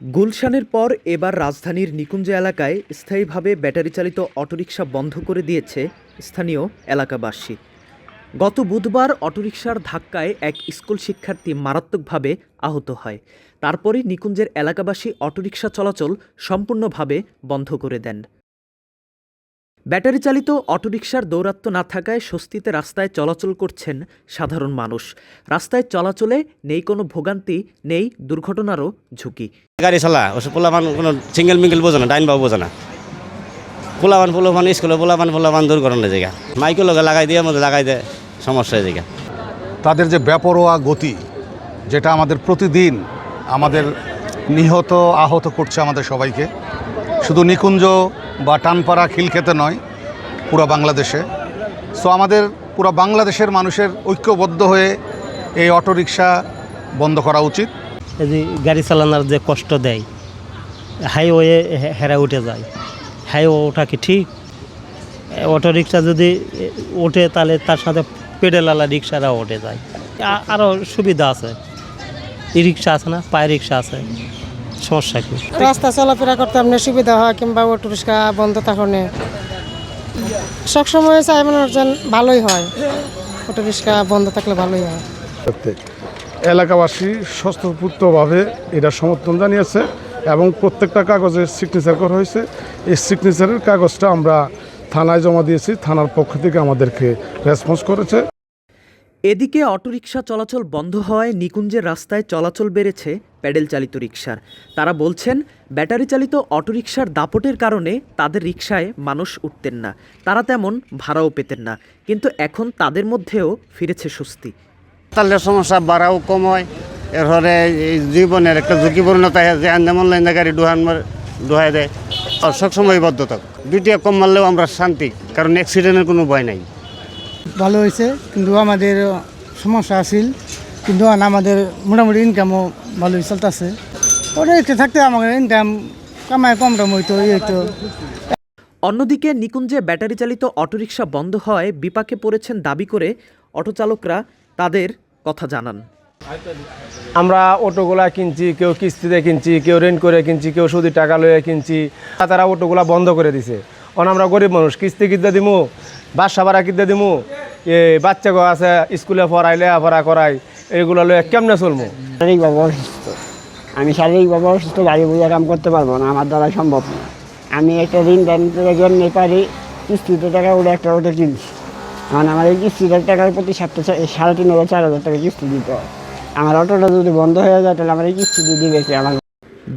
গুলশানের পর এবার রাজধানীর নিকুঞ্জ এলাকায় স্থায়ীভাবে ব্যাটারি চালিত অটোরিকশা বন্ধ করে দিয়েছে স্থানীয় এলাকাবাসী। গত বুধবার অটোরিকশার ধাক্কায় এক স্কুল শিক্ষার্থী মারাত্মকভাবে আহত হয়। তারপরই নিকুঞ্জের এলাকাবাসী অটোরিকশা চলাচল সম্পূর্ণভাবে বন্ধ করে দেন। ব্যাটারি চালিত অটোরিকশার দৌরাত্ম্য না থাকায় স্বস্তিতে রাস্তায় চলাচল করছেন সাধারণ মানুষ। রাস্তায় চলাচলে নেই কোনো ভোগান্তি, নেই দুর্ঘটনারও ঝুঁকি। গাড়ি চালা ওসব পোলাপান কোনো সিঙ্গেল মিঙ্গেল বোঝে না, ডাইন বাবু বোঝে না। পোলাপান স্কুলে পোলাপান দুর্ঘটনার জায়গা মাইকের লগে লাগাই দিয়ে মধ্যে লাগাই দেয়, সমস্যা হয়ে জায়গা। তাদের যে বেপরোয়া গতি, যেটা আমাদের প্রতিদিন আমাদের নিহত আহত করছে আমাদের সবাইকে, শুধু নিকুঞ্জ বা টানপাড়া খিলক্ষেতে নয়, পুরো বাংলাদেশে। সো আমাদের পুরো বাংলাদেশের মানুষের ঐক্যবদ্ধ হয়ে এই অটোরিকশা বন্ধ করা উচিত। এই যে গাড়ি চালানোর যে কষ্ট দেয়, হাইওয়ে হেরা উঠে যায়, হাইওয়ে ওঠা কি ঠিক? অটোরিকশা যদি ওঠে তাহলে তার সাথে পেডেলওয়ালা রিক্সারাও উঠে যায়। আরও সুবিধা আছে, ই রিক্সা আছে না, পায়ে রিক্সা আছে, সমস্যা কি? রাস্তা চলাফেরা করতে আপনার সুবিধা হয়, কিংবা অটোরিকশা বন্ধ থাকলে সবসময় চাই মনে হচ্ছেন ভালোই হয়, অটোরিকশা বন্ধ থাকলে ভালোই হয়। এলাকাবাসী স্বতঃস্ফূর্তভাবে এটা সমর্থন জানিয়েছে এবং প্রত্যেকটা কাগজে সিগনেচার করা হয়েছে। এই সিগনেচারের কাগজটা আমরা থানায় জমা দিয়েছি, থানার পক্ষ থেকে আমাদেরকে রেসপন্স করেছে। এদিকে অটোরিকশা চলাচল বন্ধ হওয়ায় নিকুঞ্জের রাস্তায় চলাচল বেড়েছে প্যাডেল চালিত রিকশার। তারা বলছেন, ব্যাটারি চালিত অটোরিকশার দাপটের কারণে তাদের রিকশায় মানুষ উঠতেন না, তারা তেমন ভাড়াও পেতেন না, কিন্তু এখন তাদের মধ্যেও ফিরেছে স্বস্তি। তাহলে সমস্যা বাড়াও কম হয়, এরপরে এই জীবনের একটা ঝুঁকিপূর্ণতা যে আন্দামান লাইনে গাড়ি ডুহাই দেয়। আর সবসময় বদ্ধ থাক, দুইটা কম মারলেও আমরা শান্তি, কারণ অ্যাক্সিডেন্টের কোনো ভয় নাই। ভালো হয়েছে, কিন্তু আমাদের সমস্যা আছিল, কিন্তু আমাদের মোটামুটি ইনকামও ভালোই চলতেছে। অটোরিকশা থাকতে আমাদের ইনকাম কামায় কম দাম হইতো, হইতো। অন্যদিকে নিকুঞ্জে ব্যাটারি চালিত অটোরিকশা বন্ধ হওয়ায় বিপাকে পড়েছেন দাবি করে অটোচালকরা তাদের কথা জানান। আমরা অটোগুলা কিনছি, কেউ কিস্তিতে কিনছি, কেউ রেন্ট করে কিনছি, কেউ সুদি টাকা লইয়া কিনছি, তারা অটোগুলা বন্ধ করে দিছে। কারণ আমরা গরিব মানুষ, কিস্তি কিনতে দিমু, বাসা ভাড়া কিনতে দিমু, বাচ্চা গো আছে স্কুলে পড়াই, লেখাপড়া করাই, এইগুলো লইয়া কেমনে চলবো? শারীরিকভাবে অসুস্থ, আমি শারীরিকভাবে অসুস্থ, গাড়ি বুঝে কাম করতে পারবো না, আমার দ্বারা সম্ভব না। আমি একটা ঋণ দানের জন্য পারি, কিস্তিতে টাকা উঠে একটা অটো কিনছি। কারণ আমার এই কিস্তিটার টাকার প্রতি সপ্তাহে 3,500 4,000 টাকা কিস্তি দিতে হয়। আমার অটোটা যদি বন্ধ হয়ে যায় তাহলে আমার এই কিস্তি দিয়ে দিবে কি? আমার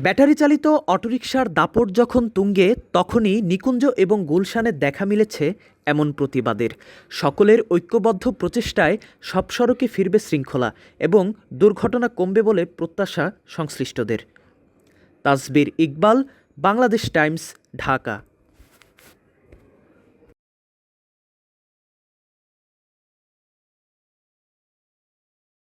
ব্যাটারি চালিত অটোরিকশার দাপট যখন তুঙ্গে, তখনই নিকুঞ্জ এবং গুলশানে দেখা মিলেছে এমন প্রতিবাদের। সকলের ঐক্যবদ্ধ প্রচেষ্টায় সব সড়কে ফিরবে শৃঙ্খলা এবং দুর্ঘটনা কমবে বলে প্রত্যাশা সংশ্লিষ্টদের। তাসবির ইকবাল, বাংলাদেশ টাইমস, ঢাকা।